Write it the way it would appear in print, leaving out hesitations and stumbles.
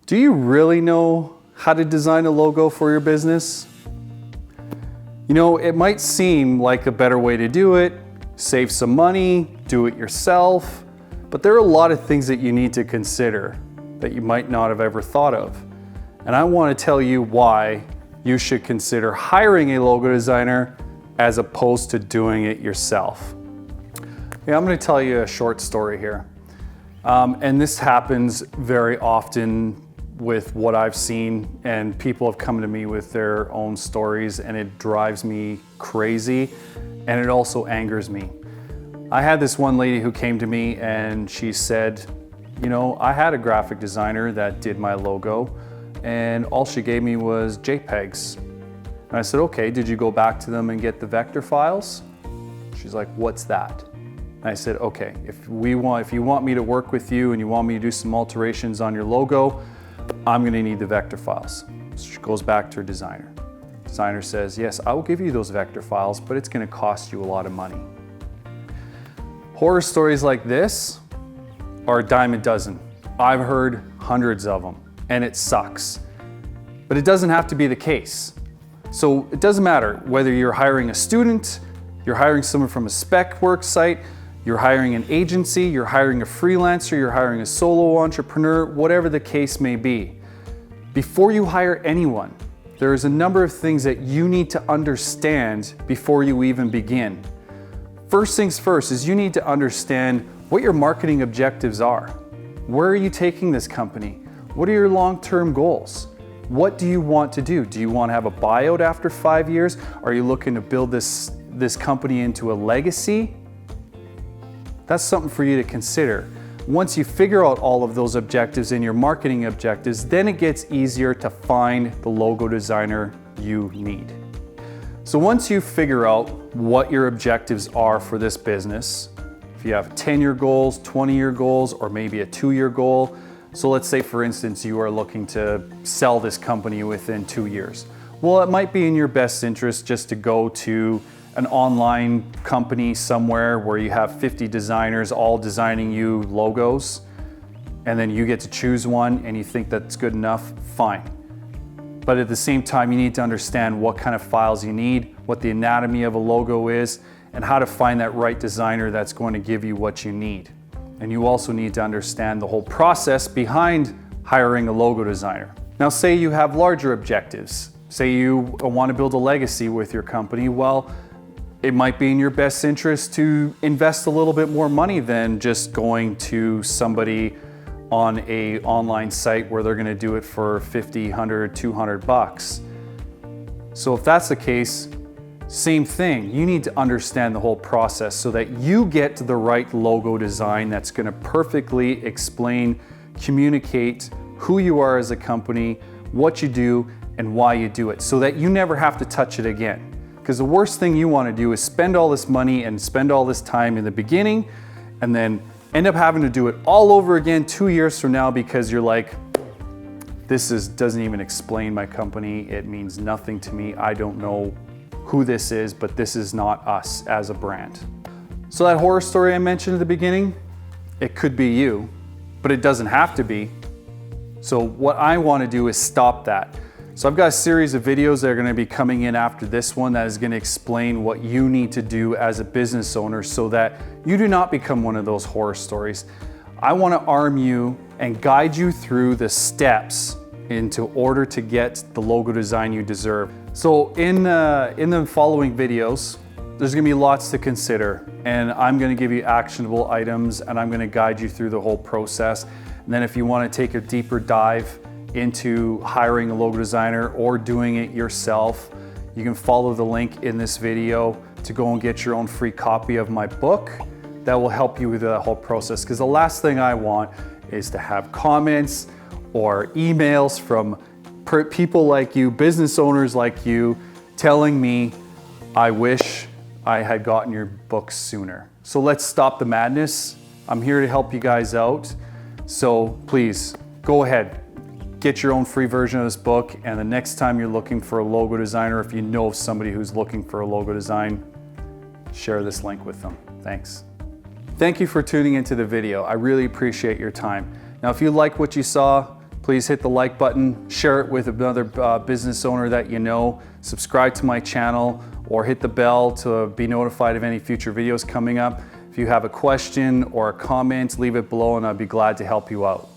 Do you really know how to design a logo for your business? You know, it might seem like a better way to do it, save some money, do it yourself, but there are a lot of things that you need to consider that you might not have ever thought of. And I want to tell you why you should consider hiring a logo designer as opposed to doing it yourself. Yeah, I'm going to tell you a short story here. And this happens very often with what I've seen, and people have come to me with their own stories, and it drives me crazy, and it also angers me. I had this one lady who came to me and she said, you know, I had a graphic designer that did my logo, and all she gave me was JPEGs. And I said, okay, did you go back to them and get the vector files? She's like, what's that? And I said, okay, if you want me to work with you and you want me to do some alterations on your logo, I'm gonna need the vector files. So she goes back to her designer. Designer says, yes, I will give you those vector files, but it's gonna cost you a lot of money. Horror stories like this are a dime a dozen. I've heard hundreds of them, and it sucks. But it doesn't have to be the case. So it doesn't matter whether you're hiring a student, you're hiring someone from a spec work site, you're hiring an agency, you're hiring a freelancer, you're hiring a solo entrepreneur, whatever the case may be. Before you hire anyone, there is a number of things that you need to understand before you even begin. First things first is you need to understand what your marketing objectives are. Where are you taking this company? What are your long-term goals? What do you want to do? Do you want to have a buyout after 5 years? Are you looking to build this company into a legacy? That's something for you to consider. Once you figure out all of those objectives and your marketing objectives, then it gets easier to find the logo designer you need. So once you figure out what your objectives are for this business, if you have 10-year goals, 20-year goals, or maybe a 2-year goal, so let's say for instance you are looking to sell this company within 2 years. Well, it might be in your best interest just to go to an online company somewhere where you have 50 designers all designing you logos, and then you get to choose one and you think that's good enough, fine. But at the same time, you need to understand what kind of files you need, what the anatomy of a logo is, and how to find that right designer that's going to give you what you need. And you also need to understand the whole process behind hiring a logo designer. Now, say you have larger objectives. Say you want to build a legacy with your company. Well, it might be in your best interest to invest a little bit more money than just going to somebody on an online site where they're going to do it for 50, 100, 200 bucks. So if that's the case, same thing. You need to understand the whole process so that you get to the right logo design that's going to perfectly explain, communicate who you are as a company, what you do, and why you do it, so that you never have to touch it again. Because the worst thing you want to do is spend all this money and spend all this time in the beginning and then end up having to do it all over again 2 years from now because you're like, this doesn't even explain my company. It means nothing to me. I don't know who this is, but this is not us as a brand. So that horror story I mentioned at the beginning, it could be you, but it doesn't have to be. So what I want to do is stop that. So I've got a series of videos that are going to be coming in after this one that is going to explain what you need to do as a business owner so that you do not become one of those horror stories. I want to arm you and guide you through the steps into order to get the logo design you deserve. So in the following videos, there's going to be lots to consider, and I'm going to give you actionable items, and I'm going to guide you through the whole process. And then if you want to take a deeper dive into hiring a logo designer or doing it yourself, you can follow the link in this video to go and get your own free copy of my book that will help you with that whole process. Because the last thing I want is to have comments or emails from people like you, business owners like you, telling me, I wish I had gotten your book sooner. So let's stop the madness. I'm here to help you guys out. So please go ahead, get your own free version of this book, and the next time you're looking for a logo designer, if you know of somebody who's looking for a logo design, share this link with them. Thanks. Thank you for tuning into the video. I really appreciate your time. Now, if you like what you saw, please hit the like button, share it with another business owner that you know, subscribe to my channel, or hit the bell to be notified of any future videos coming up. If you have a question or a comment, leave it below and I'd be glad to help you out.